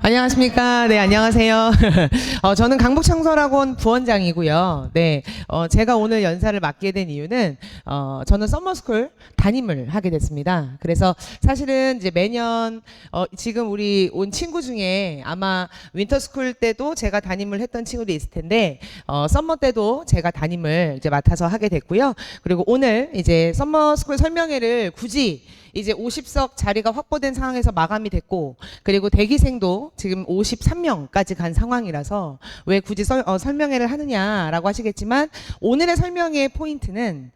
안녕하십니까. 네, 안녕하세요. 저는 강북창설학원 부원장이고요. 네, 제가 오늘 연사를 맡게 된 이유는, 저는 썸머스쿨 담임을 하게 됐습니다. 그래서 사실은 이제 매년, 지금 우리 온 친구 중에 아마 윈터스쿨 때도 제가 담임을 했던 친구도 있을 텐데, 썸머 때도 제가 담임을 이제 맡아서 하게 됐고요. 그리고 오늘 이제 썸머스쿨 설명회를 굳이 이제 50석 자리가 확보된 상황에서 마감이 됐고, 그리고 대기생도 지금 53명까지 간 상황이라서 왜 굳이 설명회를 하느냐라고 하시겠지만, 오늘의 설명회의 포인트는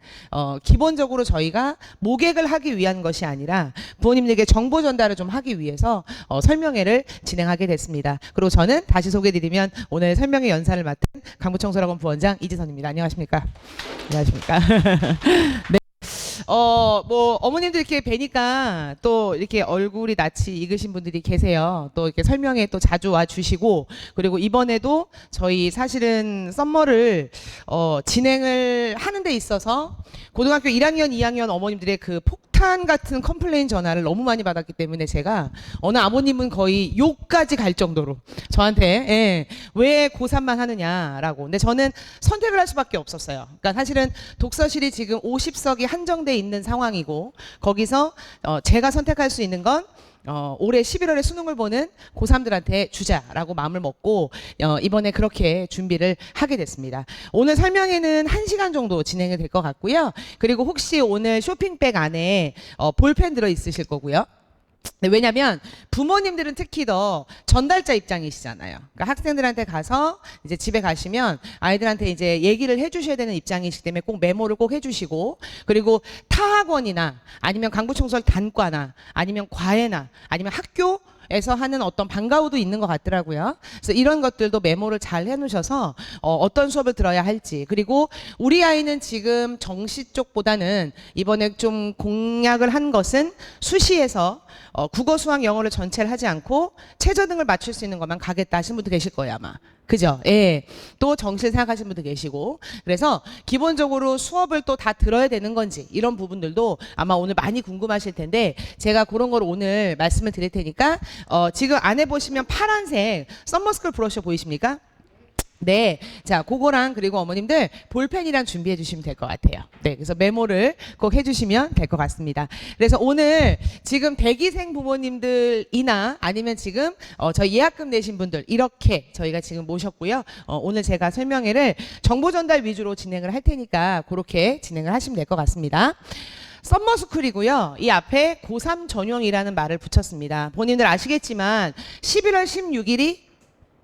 기본적으로 저희가 모객을 하기 위한 것이 아니라 부모님들에게 정보 전달을 좀 하기 위해서 설명회를 진행하게 됐습니다. 그리고 저는 다시 소개드리면 오늘 설명회 연사를 맡은 강북청설학원 부원장 이지선입니다. 안녕하십니까? 안녕하십니까? 네. 뭐 어머님들 이렇게 뵈니까 또 이렇게 얼굴이 낯이 익으신 분들이 계세요. 또 이렇게 설명회 또 자주 와 주시고, 그리고 이번에도 저희 사실은 썸머를 진행을 하는 데 있어서 고등학교 1학년, 2학년 어머님들의 그 폭탄 같은 컴플레인 전화를 너무 많이 받았기 때문에 제가 어느 아버님은 거의 욕까지 갈 정도로 저한테 왜 고3만 하느냐라고. 근데 저는 선택을 할 수밖에 없었어요. 그러니까 사실은 독서실이 지금 50석이 한정돼 있는 상황이고, 거기서 제가 선택할 수 있는 건 올해 11월에 수능을 보는 고3들한테 주자라고 마음을 먹고 이번에 그렇게 준비를 하게 됐습니다. 오늘 설명회는 1시간 정도 진행이 될 것 같고요. 그리고 혹시 오늘 쇼핑백 안에 볼펜 들어 있으실 거고요. 네, 왜냐면 부모님들은 특히 더 전달자 입장이시잖아요. 그러니까 학생들한테 가서 이제 집에 가시면 아이들한테 이제 얘기를 해주셔야 되는 입장이시기 때문에 꼭 메모를 꼭 해주시고, 그리고 타학원이나 아니면 강북청설 단과나 아니면 과외나 아니면 학교에서 하는 어떤 방과후도 있는 것 같더라고요. 그래서 이런 것들도 메모를 잘 해놓으셔서 어떤 수업을 들어야 할지, 그리고 우리 아이는 지금 정시 쪽보다는 이번에 좀 공략을 한 것은 수시에서 국어, 수학, 영어를 전체를 하지 않고 최저 등을 맞출 수 있는 것만 가겠다 하신 분도 계실 거예요, 아마. 그죠? 예. 또 정시를 생각하시는 분도 계시고. 그래서 기본적으로 수업을 또 다 들어야 되는 건지 이런 부분들도 아마 오늘 많이 궁금하실 텐데, 제가 그런 걸 오늘 말씀을 드릴 테니까 지금 안에 보시면 파란색 썸머스쿨 브로셔 보이십니까? 네. 자, 그거랑 그리고 어머님들 볼펜이랑 준비해 주시면 될 것 같아요. 네. 그래서 메모를 꼭 해주시면 될 것 같습니다. 그래서 오늘 지금 대기생 부모님들이나 아니면 지금 저희 예약금 내신 분들 이렇게 저희가 지금 모셨고요. 오늘 제가 설명회를 정보 전달 위주로 진행을 할 테니까 그렇게 진행을 하시면 될 것 같습니다. 썸머스쿨이고요. 이 앞에 고3 전용이라는 말을 붙였습니다. 본인들 아시겠지만 11월 16일이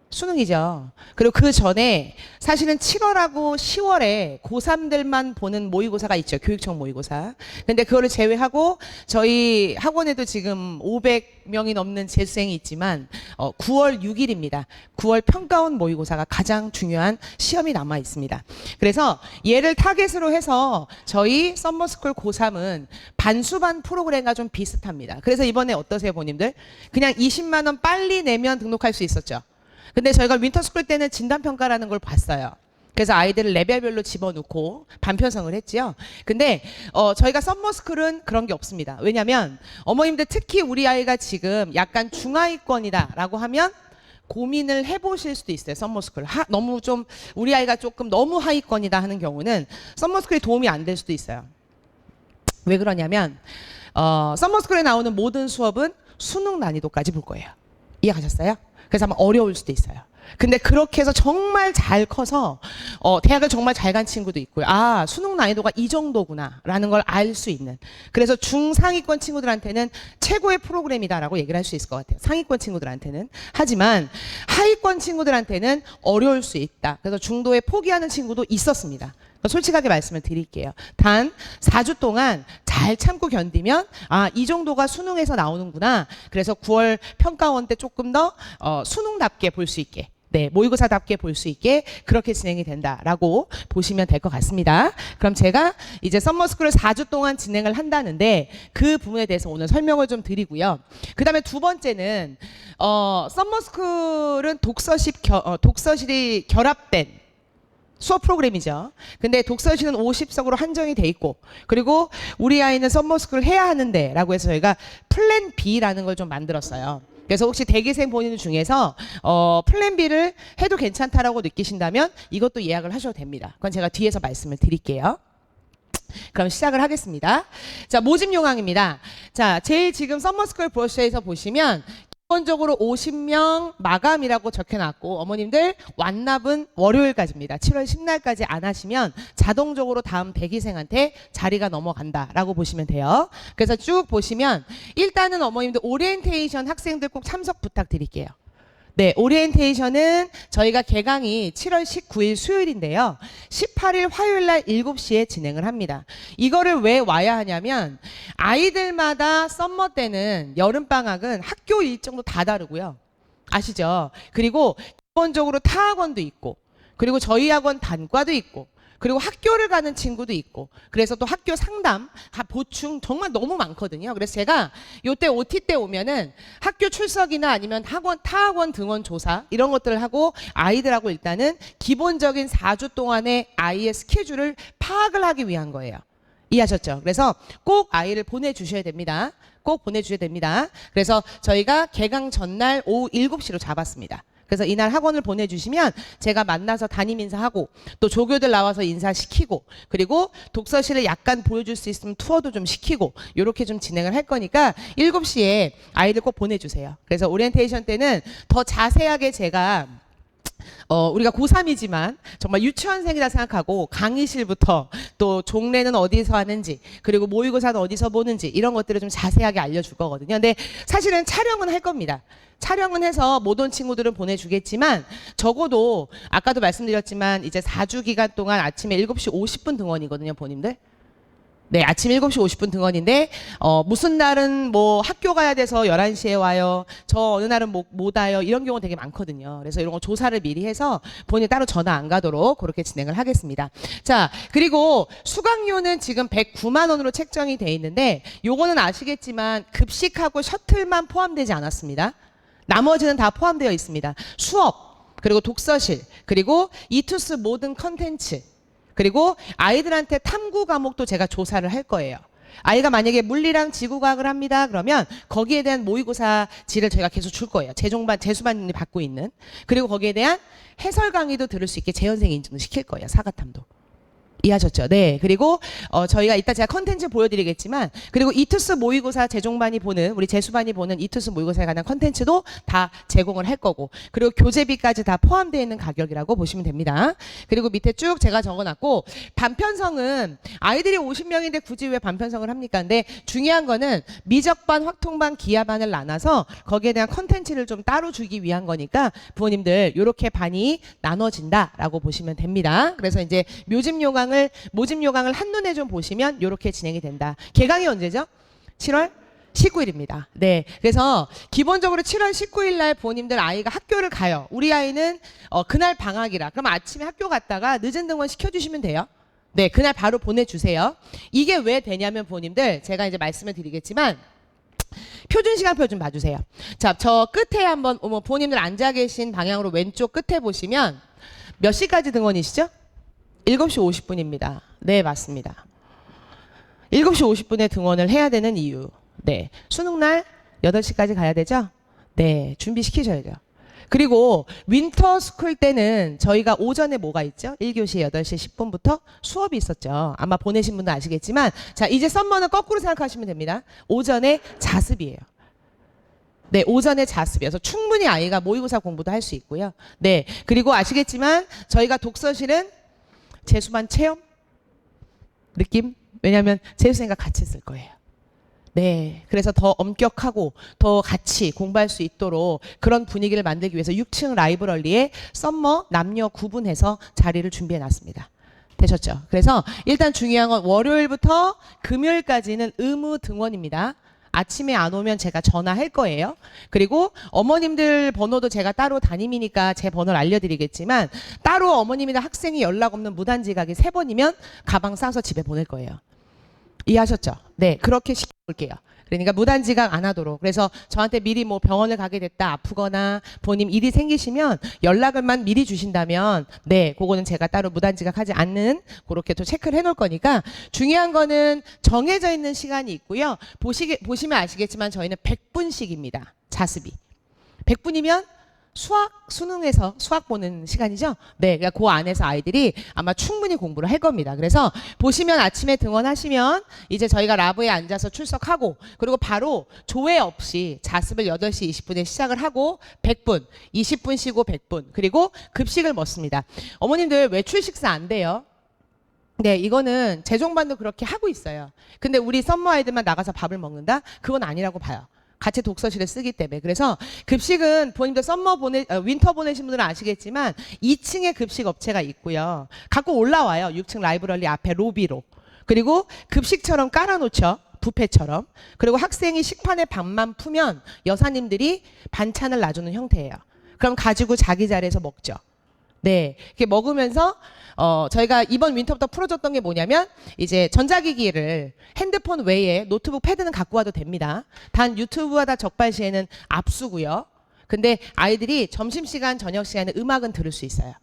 수능이죠. 그리고 그 전에 사실은 7월하고 10월에 고3들만 보는 모의고사가 있죠. 교육청 모의고사. 근데 그거를 제외하고 저희 학원에도 지금 500명이 넘는 재수생이 있지만 9월 6일입니다. 9월 평가원 모의고사가 가장 중요한 시험이 남아 있습니다. 그래서 얘를 타겟으로 해서 저희 썸머스쿨 고3은 반수반 프로그램과 좀 비슷합니다. 그래서 이번에 어떠세요, 본인들? 그냥 20만 원 빨리 내면 등록할 수 있었죠. 근데 저희가 윈터스쿨 때는 진단평가라는 걸 봤어요. 그래서 아이들을 레벨별로 집어넣고 반편성을 했지요. 근데 저희가 썸머스쿨은 그런 게 없습니다. 왜냐면 어머님들 특히 우리 아이가 지금 약간 중하위권이다라고 하면 고민을 해보실 수도 있어요. 썸머스쿨. 너무 좀 우리 아이가 조금 너무 하위권이다 하는 경우는 썸머스쿨이 도움이 안 될 수도 있어요. 왜 그러냐면 썸머스쿨에 나오는 모든 수업은 수능 난이도까지 볼 거예요. 이해가셨어요? 그래서 아마 어려울 수도 있어요. 근데 그렇게 해서 정말 잘 커서 대학을 정말 잘 간 친구도 있고요. 아, 수능 난이도가 이 정도구나 라는 걸 알 수 있는. 그래서 중상위권 친구들한테는 최고의 프로그램이다라고 얘기를 할 수 있을 것 같아요. 상위권 친구들한테는. 하지만 하위권 친구들한테는 어려울 수 있다. 그래서 중도에 포기하는 친구도 있었습니다. 솔직하게 말씀을 드릴게요. 단 4주 동안 잘 참고 견디면 이 정도가 수능에서 나오는구나. 그래서 9월 평가원 때 조금 더 수능답게 볼 수 있게, 네, 모의고사답게 볼 수 있게 그렇게 진행이 된다라고 보시면 될 것 같습니다. 그럼 제가 이제 썸머스쿨을 4주 동안 진행을 한다는데 그 부분에 대해서 오늘 설명을 좀 드리고요. 그 다음에 두 번째는 썸머스쿨은 독서실이 결합된 수업 프로그램이죠. 근데 독서실은 50석으로 한정이 돼 있고, 그리고 우리 아이는 썸머스쿨을 해야 하는데 라고 해서 저희가 플랜 B라는 걸 좀 만들었어요. 그래서 혹시 대기생 본인 중에서 플랜 B를 해도 괜찮다라고 느끼신다면 이것도 예약을 하셔도 됩니다. 그건 제가 뒤에서 말씀을 드릴게요. 그럼 시작을 하겠습니다. 자, 모집 요강입니다. 자, 제일 지금 서머스쿨 브로셔에서 보시면 기본적으로 50명 마감이라고 적혀놨고 어머님들 완납은 월요일까지입니다. 7월 10날까지 안 하시면 자동적으로 다음 대기생한테 자리가 넘어간다라고 보시면 돼요. 그래서 쭉 보시면 일단은 어머님들 오리엔테이션 학생들 꼭 참석 부탁드릴게요. 네, 오리엔테이션은 저희가 개강이 7월 19일 수요일인데요. 18일 화요일 날 7시에 진행을 합니다. 이거를 왜 와야 하냐면 아이들마다 썸머 때는 여름방학은 학교 일정도 다 다르고요. 아시죠? 그리고 기본적으로 타학원도 있고 그리고 저희 학원 단과도 있고 그리고 학교를 가는 친구도 있고 그래서 또 학교 상담, 보충 정말 너무 많거든요. 그래서 제가 요때 OT 때 오면은 학교 출석이나 아니면 타학원 등원 조사 이런 것들을 하고 아이들하고 일단은 기본적인 4주 동안의 아이의 스케줄을 파악을 하기 위한 거예요. 이해하셨죠? 그래서 꼭 아이를 보내주셔야 됩니다. 꼭 보내주셔야 됩니다. 그래서 저희가 개강 전날 오후 7시로 잡았습니다. 그래서 이날 학원을 보내주시면 제가 만나서 담임 인사하고 또 조교들 나와서 인사시키고 그리고 독서실을 약간 보여줄 수 있으면 투어도 좀 시키고 이렇게 좀 진행을 할 거니까 7시에 아이들 꼭 보내주세요. 그래서 오리엔테이션 때는 더 자세하게 제가 우리가 고3이지만 정말 유치원생이라 생각하고 강의실부터 또 종례는 어디서 하는지 그리고 모의고사는 어디서 보는지 이런 것들을 좀 자세하게 알려줄 거거든요. 근데 사실은 촬영은 할 겁니다. 촬영은 해서 못 온 친구들은 보내주겠지만 적어도 아까도 말씀드렸지만 이제 4주 기간 동안 아침에 7시 50분 등원이거든요, 본인들. 네, 아침 7시 50분 등원인데 무슨 날은 뭐 학교 가야 돼서 11시에 와요. 저 어느 날은 못 와요. 이런 경우 되게 많거든요. 그래서 이런 거 조사를 미리 해서 본인이 따로 전화 안 가도록 그렇게 진행을 하겠습니다. 자, 그리고 수강료는 지금 109만 원으로 책정이 돼 있는데 요거는 아시겠지만 급식하고 셔틀만 포함되지 않았습니다. 나머지는 다 포함되어 있습니다. 수업, 그리고 독서실, 그리고 이투스 모든 컨텐츠 그리고 아이들한테 탐구 과목도 제가 조사를 할 거예요. 아이가 만약에 물리랑 지구과학을 합니다. 그러면 거기에 대한 모의고사 지를 저희가 계속 줄 거예요. 재수반이 받고 있는. 그리고 거기에 대한 해설 강의도 들을 수 있게 재현생 인증도 시킬 거예요. 사과탐도. 이해하셨죠? 네. 그리고 저희가 이따 제가 컨텐츠 보여드리겠지만 그리고 이투스 모의고사 재종반이 보는 우리 재수반이 보는 이투스 모의고사에 관한 컨텐츠도 다 제공을 할 거고 그리고 교재비까지 다 포함되어 있는 가격이라고 보시면 됩니다. 그리고 밑에 쭉 제가 적어놨고 반편성은 아이들이 50명인데 굳이 왜 반편성을 합니까? 근데 중요한 거는 미적반, 확통반, 기하반을 나눠서 거기에 대한 컨텐츠를 좀 따로 주기 위한 거니까 부모님들 이렇게 반이 나눠진다라고 보시면 됩니다. 그래서 이제 모집 요강을 한눈에 좀 보시면 이렇게 진행이 된다. 개강이 언제죠? 7월 19일입니다. 네. 그래서 기본적으로 7월 19일 날 부모님들 아이가 학교를 가요. 우리 아이는 그날 방학이라. 그럼 아침에 학교 갔다가 늦은 등원 시켜주시면 돼요. 네. 그날 바로 보내주세요. 이게 왜 되냐면 부모님들 제가 이제 말씀을 드리겠지만 표준 시간표 좀 봐주세요. 자, 저 끝에 한번 부모님들 앉아 계신 방향으로 왼쪽 끝에 보시면 몇 시까지 등원이시죠? 7시 50분입니다. 네, 맞습니다. 7시 50분에 등원을 해야 되는 이유. 네. 수능날 8시까지 가야 되죠? 네. 준비시키셔야죠. 그리고 윈터 스쿨 때는 저희가 오전에 뭐가 있죠? 1교시 8시 10분부터 수업이 있었죠. 아마 보내신 분도 아시겠지만 자, 이제 썸머는 거꾸로 생각하시면 됩니다. 오전에 자습이에요. 네, 오전에 자습이어서 충분히 아이가 모의고사 공부도 할 수 있고요. 네. 그리고 아시겠지만 저희가 독서실은 재수반 체험 느낌? 왜냐하면 재수생과 같이 쓸 거예요. 네, 그래서 더 엄격하고 더 같이 공부할 수 있도록 그런 분위기를 만들기 위해서 6층 라이브러리에 썸머 남녀 구분해서 자리를 준비해 놨습니다. 되셨죠? 그래서 일단 중요한 건 월요일부터 금요일까지는 의무 등원입니다. 아침에 안 오면 제가 전화할 거예요. 그리고 어머님들 번호도 제가 따로 담임이니까 제 번호를 알려드리겠지만 따로 어머님이나 학생이 연락 없는 무단지각이 3번이면 가방 싸서 집에 보낼 거예요. 이해하셨죠? 네, 그렇게 시켜볼게요. 그러니까 무단지각 안 하도록. 그래서 저한테 미리 뭐 병원을 가게 됐다, 아프거나 본인 일이 생기시면 연락을만 미리 주신다면 네, 그거는 제가 따로 무단지각하지 않는 그렇게 또 체크를 해놓을 거니까 중요한 거는 정해져 있는 시간이 있고요. 보시면 아시겠지만 저희는 100분씩입니다. 자습이. 100분이면 수능에서 수학 보는 시간이죠. 네, 그러니까 그 안에서 아이들이 아마 충분히 공부를 할 겁니다. 그래서 보시면 아침에 등원하시면 이제 저희가 라브에 앉아서 출석하고 그리고 바로 조회 없이 자습을 8시 20분에 시작을 하고 100분, 20분 쉬고 100분 그리고 급식을 먹습니다. 어머님들 외출 식사 안 돼요. 네, 이거는 재종반도 그렇게 하고 있어요. 근데 우리 썸머 아이들만 나가서 밥을 먹는다? 그건 아니라고 봐요. 같이 독서실에 쓰기 때문에. 그래서 급식은 부모님들 윈터 보내신 분들은 아시겠지만 2층에 급식 업체가 있고요. 갖고 올라와요. 6층 라이브러리 앞에 로비로. 그리고 급식처럼 깔아놓죠. 뷔페처럼. 그리고 학생이 식판에 밥만 푸면 여사님들이 반찬을 놔주는 형태예요. 그럼 가지고 자기 자리에서 먹죠. 네, 이렇게 먹으면서 저희가 이번 윈터부터 풀어줬던 게 뭐냐면 이제 전자기기를 핸드폰 외에 노트북 패드는 갖고 와도 됩니다. 단 유튜브하다 적발 시에는 압수고요. 근데 아이들이 점심시간, 저녁시간에 음악은 들을 수 있어요.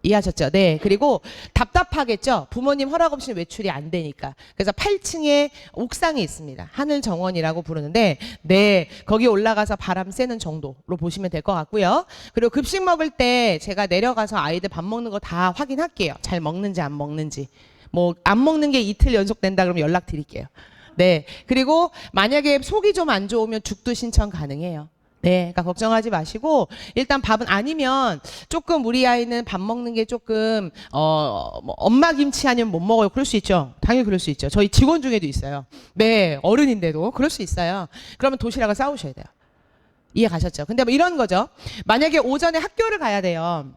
이해하셨죠? 네. 그리고 답답하겠죠? 부모님 허락 없이 외출이 안 되니까. 그래서 8층에 옥상이 있습니다. 하늘 정원이라고 부르는데, 네. 거기 올라가서 바람 쐬는 정도로 보시면 될 것 같고요. 그리고 급식 먹을 때 제가 내려가서 아이들 밥 먹는 거 다 확인할게요. 잘 먹는지 안 먹는지. 뭐, 안 먹는 게 이틀 연속된다 그러면 연락 드릴게요. 네. 그리고 만약에 속이 좀 안 좋으면 죽도 신청 가능해요. 네, 그러니까 걱정하지 마시고 일단 밥은 아니면 조금 우리 아이는 밥 먹는 게 조금 뭐 엄마 김치 아니면 못 먹어요. 그럴 수 있죠. 당연히 그럴 수 있죠. 저희 직원 중에도 있어요. 네, 어른인데도 그럴 수 있어요. 그러면 도시락을 싸우셔야 돼요. 이해 가셨죠? 근데 뭐 이런 거죠. 만약에 오전에 학교를 가야 돼요.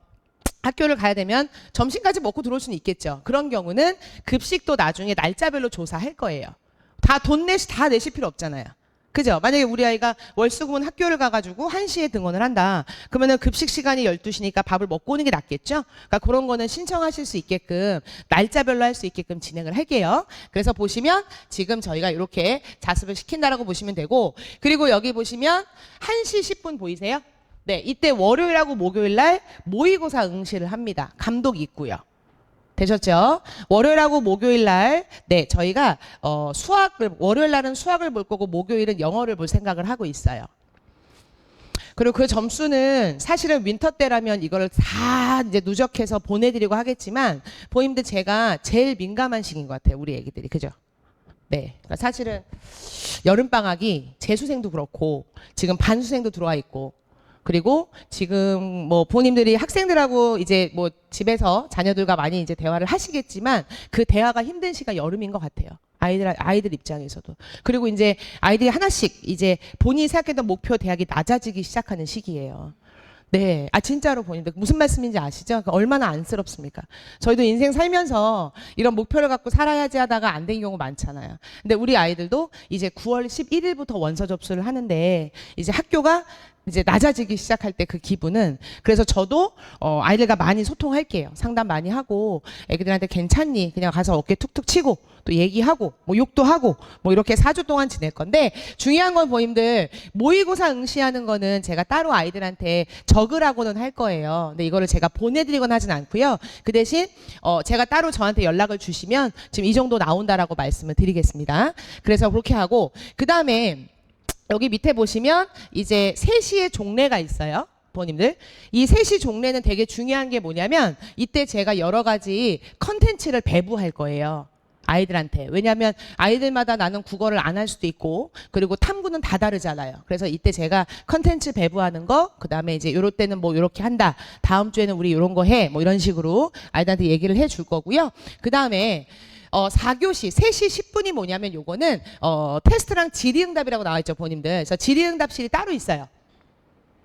학교를 가야 되면 점심까지 먹고 들어올 수는 있겠죠. 그런 경우는 급식도 나중에 날짜별로 조사할 거예요. 다 다 내실 필요 없잖아요. 그죠? 만약에 우리 아이가 월수금은 학교를 가가지고 1시에 등원을 한다. 그러면은 급식 시간이 12시니까 밥을 먹고 오는 게 낫겠죠? 그러니까 그런 거는 신청하실 수 있게끔 날짜별로 할 수 있게끔 진행을 할게요. 그래서 보시면 지금 저희가 이렇게 자습을 시킨다라고 보시면 되고 그리고 여기 보시면 1시 10분 보이세요? 네, 이때 월요일하고 목요일 날 모의고사 응시를 합니다. 감독이 있고요. 되셨죠? 월요일하고 목요일 날, 네, 저희가, 월요일 날은 수학을 볼 거고, 목요일은 영어를 볼 생각을 하고 있어요. 그리고 그 점수는 사실은 윈터 때라면 이거를 다 이제 누적해서 보내드리고 하겠지만, 보임들 제가 제일 민감한 시기인 것 같아요, 우리 애기들이. 그죠? 네. 그러니까 사실은 여름방학이 재수생도 그렇고, 지금 반수생도 들어와 있고, 그리고 지금 뭐 부모님들이 학생들하고 이제 뭐 집에서 자녀들과 많이 이제 대화를 하시겠지만 그 대화가 힘든 시기가 여름인 것 같아요. 아이들 입장에서도. 그리고 이제 아이들이 하나씩 이제 본인이 생각했던 목표 대학이 낮아지기 시작하는 시기예요. 네. 아, 진짜로 보는데 무슨 말씀인지 아시죠? 얼마나 안쓰럽습니까? 저희도 인생 살면서 이런 목표를 갖고 살아야지 하다가 안 된 경우 많잖아요. 근데 우리 아이들도 이제 9월 11일부터 원서 접수를 하는데 이제 학교가 이제 낮아지기 시작할 때 그 기분은 그래서 저도 아이들과 많이 소통할게요. 상담 많이 하고 애기들한테 괜찮니? 그냥 가서 어깨 툭툭 치고 또 얘기하고 뭐 욕도 하고 뭐 이렇게 4주 동안 지낼 건데 중요한 건 보님들 모의고사 응시하는 거는 제가 따로 아이들한테 적으라고는 할 거예요. 근데 이거를 제가 보내드리거나 하진 않고요. 그 대신 제가 따로 저한테 연락을 주시면 지금 이 정도 나온다라고 말씀을 드리겠습니다. 그래서 그렇게 하고 그 다음에 여기 밑에 보시면 이제 3시의 종례가 있어요. 부모님들. 이 3시 종례는 되게 중요한 게 뭐냐면 이때 제가 여러 가지 컨텐츠를 배부할 거예요. 아이들한테. 왜냐하면 아이들마다 나는 국어를 안 할 수도 있고 그리고 탐구는 다 다르잖아요. 그래서 이때 제가 컨텐츠 배부하는 거 그다음에 이제 요럴 때는 뭐 요렇게 한다. 다음 주에는 우리 요런 거 해. 뭐 이런 식으로 아이들한테 얘기를 해줄 거고요. 그다음에 4교시 3시 10분이 뭐냐면 요거는 테스트랑 질의응답이라고 나와 있죠, 부모님들. 그래서 질의응답실이 따로 있어요.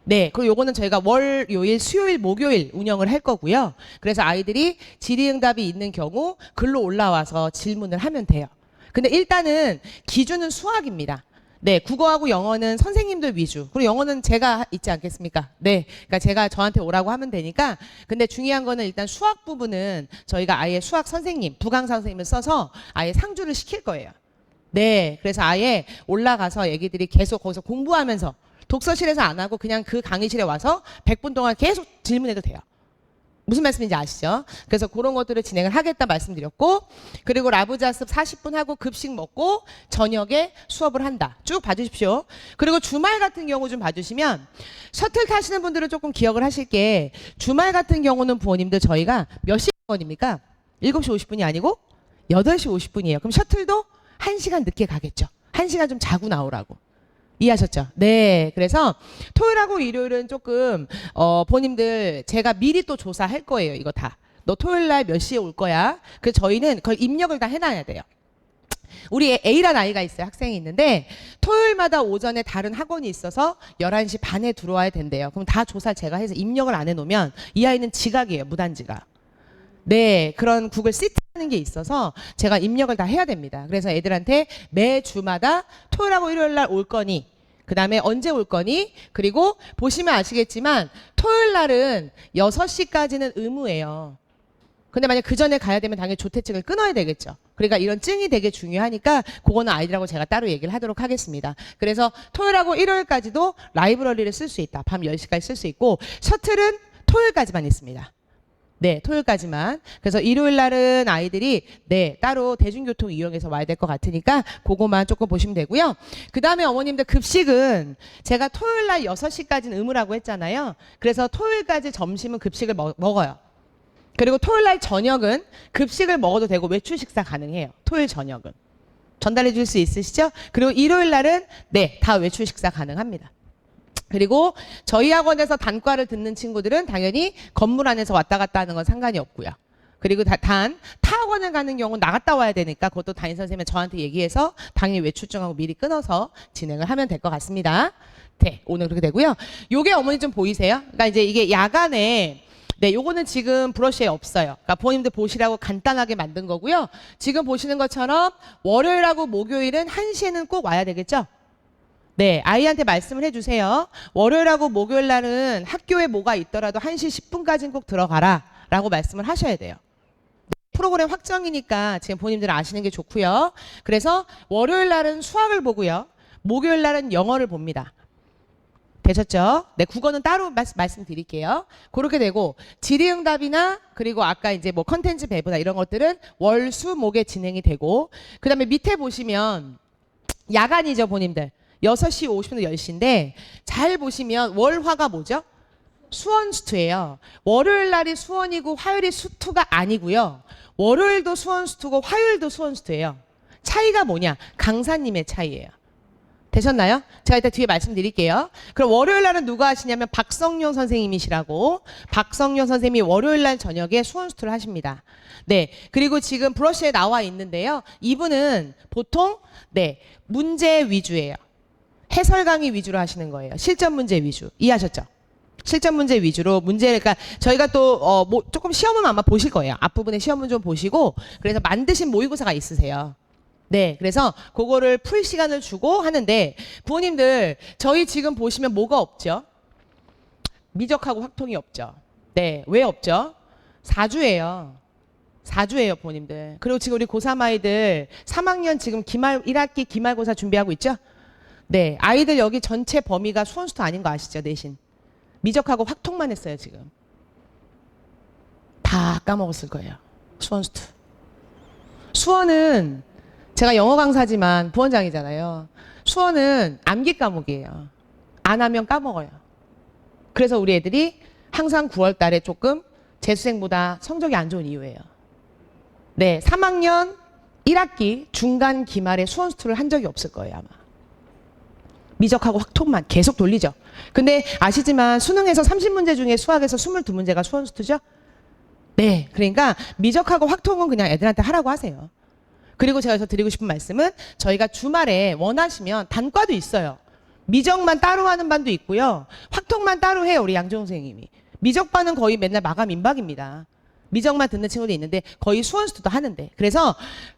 네, 그리고 요거는 저희가 월, 요일, 수요일, 목요일 운영을 할 거고요. 그래서 아이들이 질의응답이 있는 경우 글로 올라와서 질문을 하면 돼요. 근데 일단은 기준은 수학입니다. 네, 국어하고 영어는 선생님들 위주. 그리고 영어는 제가 있지 않겠습니까? 네, 그러니까 제가 저한테 오라고 하면 되니까. 근데 중요한 거는 일단 수학 부분은 저희가 아예 수학 선생님, 부강사 선생님을 써서 아예 상주를 시킬 거예요. 네, 그래서 아예 올라가서 애기들이 계속 거기서 공부하면서 독서실에서 안 하고 그냥 그 강의실에 와서 100분 동안 계속 질문해도 돼요. 무슨 말씀인지 아시죠? 그래서 그런 것들을 진행을 하겠다 말씀드렸고, 그리고 라부자습 40분 하고 급식 먹고 저녁에 수업을 한다. 쭉 봐주십시오. 그리고 주말 같은 경우 좀 봐주시면, 셔틀 타시는 분들은 조금 기억을 하실 게, 주말 같은 경우는 부모님들 저희가 몇 시간입니까? 7시 50분이 아니고 8시 50분이에요. 그럼 셔틀도 1시간 늦게 가겠죠. 1시간 좀 자고 나오라고. 이해하셨죠? 네. 그래서 토요일하고 일요일은 조금 본인들 제가 미리 또 조사할 거예요. 이거 다. 너 토요일 날 몇 시에 올 거야? 그래서 저희는 그걸 입력을 다 해놔야 돼요. 우리 A란 아이가 있어요. 학생이 있는데 토요일마다 오전에 다른 학원이 있어서 11시 반에 들어와야 된대요. 그럼 다 조사 제가 해서 입력을 안 해놓으면 이 아이는 지각이에요. 무단지각. 네, 그런 구글 시트라는 게 있어서 제가 입력을 다 해야 됩니다. 그래서 애들한테 매주마다 토요일하고 일요일 날 올 거니, 그 다음에 언제 올 거니, 그리고 보시면 아시겠지만 토요일 날은 6시까지는 의무예요. 근데 만약 그 전에 가야 되면 당연히 조퇴증을 끊어야 되겠죠. 그러니까 이런 증이 되게 중요하니까 그거는 아이들하고 제가 따로 얘기를 하도록 하겠습니다. 그래서 토요일하고 일요일까지도 라이브러리를 쓸 수 있다. 밤 10시까지 쓸 수 있고, 셔틀은 토요일까지만 있습니다. 네, 토요일까지만. 그래서 일요일 날은 아이들이 네, 따로 대중교통 이용해서 와야 될 것 같으니까 그거만 조금 보시면 되고요. 그 다음에 어머님들 급식은 제가 토요일 날 6시까지는 의무라고 했잖아요. 그래서 토요일까지 점심은 급식을 먹어요. 그리고 토요일 날 저녁은 급식을 먹어도 되고 외출 식사 가능해요. 토요일 저녁은. 전달해 줄 수 있으시죠? 그리고 일요일 날은 네, 다 외출 식사 가능합니다. 그리고 저희 학원에서 단과를 듣는 친구들은 당연히 건물 안에서 왔다 갔다 하는 건 상관이 없고요. 그리고 타 학원을 가는 경우는 나갔다 와야 되니까 그것도 담임 선생님은 저한테 얘기해서 당연히 외출증하고 미리 끊어서 진행을 하면 될 것 같습니다. 네, 오늘 그렇게 되고요. 요게 어머니 좀 보이세요? 그러니까 이제 이게 야간에 네, 요거는 지금 브러쉬에 없어요. 그러니까 부모님들 보시라고 간단하게 만든 거고요. 지금 보시는 것처럼 월요일하고 목요일은 1시에는 꼭 와야 되겠죠? 네, 아이한테 말씀을 해주세요. 월요일하고 목요일 날은 학교에 뭐가 있더라도 1시 10분까지는 꼭 들어가라 라고 말씀을 하셔야 돼요. 프로그램 확정이니까 지금 본인들은 아시는 게 좋고요. 그래서 월요일 날은 수학을 보고요. 목요일 날은 영어를 봅니다. 되셨죠? 네, 국어는 따로 말씀드릴게요. 그렇게 되고 질의응답이나 그리고 아까 이제 뭐 컨텐츠 배부나 이런 것들은 월, 수, 목에 진행이 되고, 그 다음에 밑에 보시면 야간이죠, 본인들. 6시 50분에서 10시인데 잘 보시면 월화가 뭐죠? 수원수투예요. 월요일 날이 수원이고 화요일이 수투가 아니고요. 월요일도 수원수투고 화요일도 수원수투예요. 차이가 뭐냐? 강사님의 차이예요. 되셨나요? 제가 이따 뒤에 말씀드릴게요. 그럼 월요일 날은 누가 하시냐면 박성용 선생님이시라고. 박성용 선생님이 월요일 날 저녁에 수원수투를 하십니다. 네. 그리고 지금 브러쉬에 나와 있는데요. 이분은 보통 네, 문제 위주예요. 해설 강의 위주로 하시는 거예요. 실전 문제 위주. 이해하셨죠? 실전 문제 위주로 문제, 그러니까 저희가 또 뭐 조금 시험은 아마 보실 거예요. 앞부분에 시험은 좀 보시고, 그래서 만드신 모의고사가 있으세요. 네, 그래서 그거를 풀 시간을 주고 하는데, 부모님들 저희 지금 보시면 뭐가 없죠? 미적하고 확통이 없죠. 네, 왜 없죠? 4주예요. 4주예요, 부모님들. 그리고 지금 우리 고3 아이들 3학년 지금 1학기 기말고사 준비하고 있죠? 네, 아이들 여기 전체 범위가 수원수투 아닌 거 아시죠? 내신. 미적하고 확통만 했어요, 지금. 다 까먹었을 거예요. 수원수투. 수원은 제가 영어 강사지만 부원장이잖아요. 수원은 암기 과목이에요. 안 하면 까먹어요. 그래서 우리 애들이 항상 9월 달에 조금 재수생보다 성적이 안 좋은 이유예요. 네, 3학년 1학기 중간 기말에 수원수투를 한 적이 없을 거예요, 아마. 미적하고 확통만 계속 돌리죠. 근데 아시지만 수능에서 30문제 중에 수학에서 22문제가 수원수투죠? 네, 그러니까 미적하고 확통은 그냥 애들한테 하라고 하세요. 그리고 제가 여기서 드리고 싶은 말씀은 저희가 주말에 원하시면 단과도 있어요. 미적만 따로 하는 반도 있고요. 확통만 따로 해요, 우리 양정호 선생님이. 미적반은 거의 맨날 마감 임박입니다. 미적만 듣는 친구도 있는데 거의 수원수투도 하는데. 그래서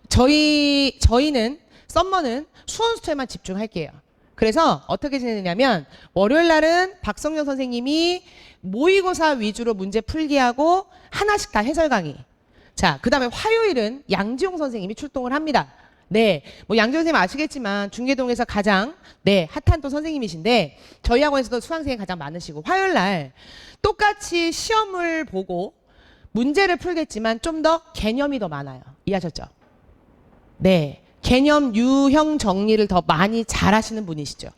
저희는 썸머는 수원수투에만 집중할게요. 그래서 어떻게 지내느냐면 월요일 날은 박성영 선생님이 모의고사 위주로 문제 풀기 하고 하나씩 다 해설 강의. 자, 그 다음에 화요일은 양지용 선생님이 출동을 합니다. 네, 뭐 양지용 선생님 아시겠지만 중계동에서 가장 네 핫한 또 선생님이신데 저희 학원에서도 수강생이 가장 많으시고, 화요일 날 똑같이 시험을 보고 문제를 풀겠지만 좀 더 개념이 더 많아요. 이해하셨죠? 네. 개념 유형 정리를 더 많이 잘 하시는 분이시죠.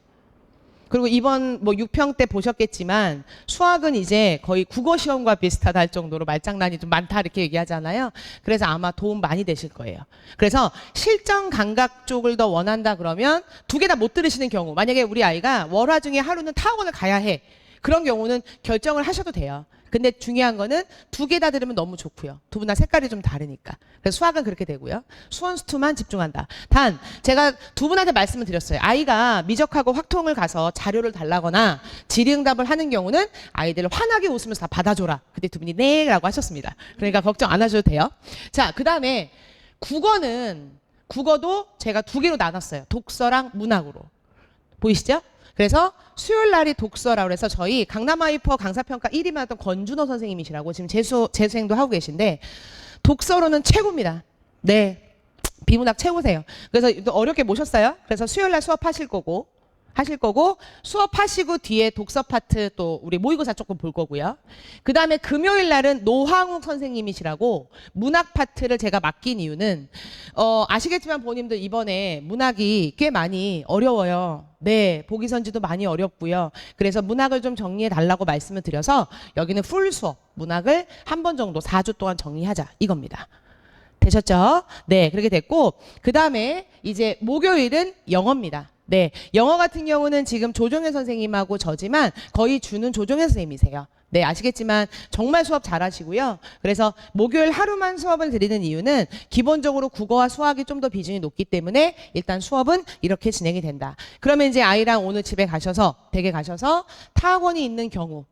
그리고 이번 뭐 6평 때 보셨겠지만 수학은 이제 거의 국어 시험과 비슷하다 할 정도로 말장난이 좀 많다 이렇게 얘기하잖아요. 그래서 아마 도움 많이 되실 거예요. 그래서 실전 감각 쪽을 더 원한다 그러면 두 개 다 못 들으시는 경우, 만약에 우리 아이가 월화 중에 하루는 타학원을 가야 해. 그런 경우는 결정을 하셔도 돼요. 근데 중요한 거는 두 개 다 들으면 너무 좋고요. 두 분 다 색깔이 좀 다르니까. 그래서 수학은 그렇게 되고요. 수원수투만 집중한다. 단 제가 두 분한테 말씀을 드렸어요. 아이가 미적하고 확통을 가서 자료를 달라거나 질의응답을 하는 경우는 아이들을 환하게 웃으면서 다 받아줘라. 그때 두 분이 네 라고 하셨습니다. 그러니까 걱정 안 하셔도 돼요. 자, 그 다음에 국어도 제가 두 개로 나눴어요. 독서랑 문학으로. 보이시죠? 그래서 수요일 날이 독서라고 해서 저희 강남하이퍼 강사평가 1위 맡았던 권준호 선생님이시라고 지금 재수행도 하고 계신데 독서로는 최고입니다. 네. 비문학 최고세요. 그래서 또 어렵게 모셨어요. 그래서 수요일 날 수업하실 거고 수업하시고 뒤에 독서 파트 또 우리 모의고사 조금 볼 거고요. 그 다음에 금요일 날은 노항욱 선생님이시라고 문학 파트를 제가 맡긴 이유는 아시겠지만 본인들 이번에 문학이 꽤 많이 어려워요. 네, 보기 선지도 많이 어렵고요. 그래서 문학을 좀 정리해 달라고 말씀을 드려서 여기는 풀 수업 문학을 한 번 정도 4주 동안 정리하자 이겁니다. 되셨죠? 네, 그렇게 됐고 그 다음에 이제 목요일은 영어입니다. 네, 영어 같은 경우는 지금 조정현 선생님하고 저지만 거의 주는 조정현 선생님이세요. 네, 아시겠지만 정말 수업 잘하시고요. 그래서 목요일 하루만 수업을 드리는 이유는 기본적으로 국어와 수학이 좀 더 비중이 높기 때문에 일단 수업은 이렇게 진행이 된다. 그러면 이제 아이랑 오늘 집에 가셔서 댁에 가셔서 타학원이 있는 경우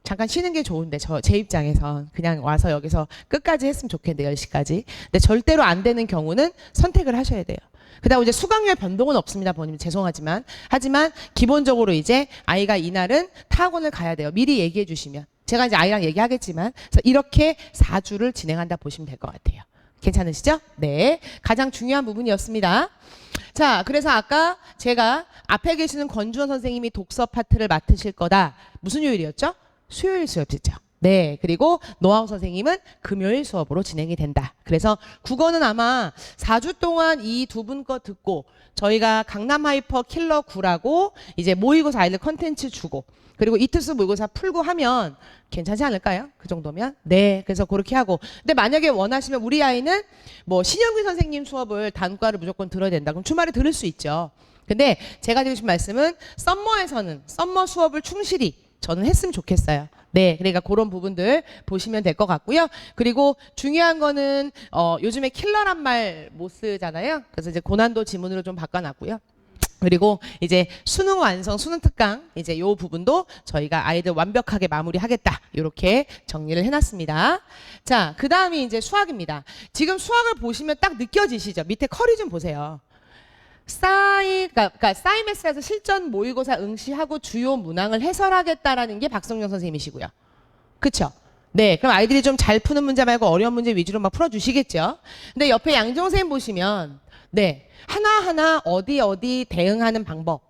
잠깐 쉬는 게 좋은데 제 입장에선 그냥 와서 여기서 끝까지 했으면 좋겠는데 10시까지. 근데 절대로 안 되는 경우는 선택을 하셔야 돼요. 그다음 이제 수강료의 변동은 없습니다. 본인 죄송하지만 하지만 기본적으로 이제 아이가 이날은 타학원을 가야 돼요. 미리 얘기해 주시면 제가 이제 아이랑 얘기하겠지만 그래서 이렇게 4주를 진행한다 보시면 될 것 같아요. 괜찮으시죠? 네, 가장 중요한 부분이었습니다. 자, 그래서 아까 제가 앞에 계시는 권주원 선생님이 독서 파트를 맡으실 거다. 무슨 요일이었죠? 수요일 수업이죠. 네, 그리고 노하우 선생님은 금요일 수업으로 진행이 된다. 그래서 국어는 아마 4주 동안 이 두 분 거 듣고 저희가 강남 하이퍼 킬러 9라고 이제 모의고사 아이들 컨텐츠 주고 그리고 이틀수 모의고사 풀고 하면 괜찮지 않을까요? 그 정도면? 네, 그래서 그렇게 하고. 근데 만약에 원하시면 우리 아이는 뭐 신영규 선생님 수업을 단과를 무조건 들어야 된다. 그럼 주말에 들을 수 있죠. 근데 제가 드리고 싶은 말씀은 썸머에서는 썸머 수업을 충실히 저는 했으면 좋겠어요. 네, 그러니까 그런 부분들 보시면 될 것 같고요. 그리고 중요한 거는 요즘에 킬러란 말 못 쓰잖아요. 그래서 이제 고난도 지문으로 좀 바꿔놨고요. 그리고 이제 수능 완성, 수능 특강 이제 요 부분도 저희가 아이들 완벽하게 마무리하겠다. 이렇게 정리를 해놨습니다. 자, 그 다음이 이제 수학입니다. 지금 수학을 보시면 딱 느껴지시죠? 밑에 커리 좀 보세요. 그러니까 사이메스에서 실전 모의고사 응시하고 주요 문항을 해설하겠다라는 게 박성영 선생님이시고요. 그쵸? 네, 그럼 아이들이 좀 잘 푸는 문제 말고 어려운 문제 위주로 막 풀어주시겠죠? 근데 옆에 양정 선생님 보시면 네, 하나하나 어디 대응하는 방법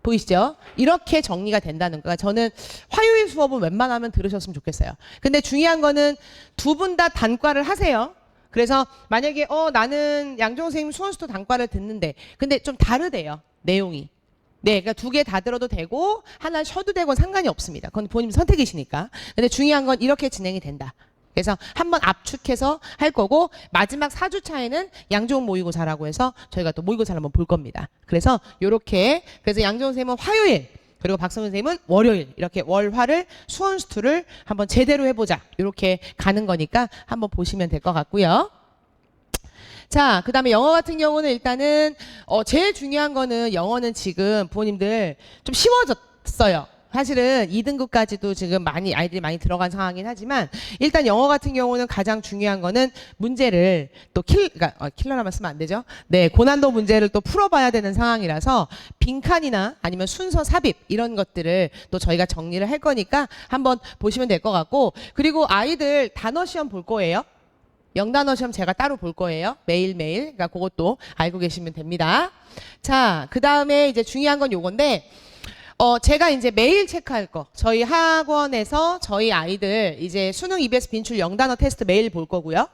보이시죠? 이렇게 정리가 된다는 거가 저는 화요일 수업은 웬만하면 들으셨으면 좋겠어요. 근데 중요한 거는 두 분 다 단과를 하세요. 그래서 만약에 나는 양정 선생님 수원수도 단과를 듣는데 근데 좀 다르대요. 내용이. 네, 그러니까 두 개 다 들어도 되고 하나 쉬어도 되고 상관이 없습니다. 그건 본인 선택이시니까. 근데 중요한 건 이렇게 진행이 된다. 그래서 한번 압축해서 할 거고 마지막 4주 차에는 양종 모의고사라고 해서 저희가 또 모의고사를 한번 볼 겁니다. 그래서 요렇게 그래서 양종 선생님은 화요일 그리고 박성훈 선생님은 월요일 이렇게 월화를 수원수투를 한번 제대로 해보자 이렇게 가는 거니까 한번 보시면 될 것 같고요. 자, 그 다음에 영어 같은 경우는 일단은 제일 중요한 거는 영어는 지금 부모님들 좀 쉬워졌어요. 사실은 2등급까지도 지금 아이들이 많이 들어간 상황이긴 하지만 일단 영어 같은 경우는 가장 중요한 거는 문제를 또 킬러라만 쓰면 안 되죠. 네, 고난도 문제를 또 풀어봐야 되는 상황이라서 빈칸이나 아니면 순서 삽입 이런 것들을 또 저희가 정리를 할 거니까 한번 보시면 될 것 같고 그리고 아이들 단어 시험 볼 거예요. 영단어 시험 제가 따로 볼 거예요. 매일매일. 그러니까 그것도 알고 계시면 됩니다. 자, 그 다음에 이제 중요한 건 요건데 제가 이제 매일 체크할 거. 저희 학원에서 저희 아이들 이제 수능 EBS 빈출 0단어 테스트 매일 볼 거고요.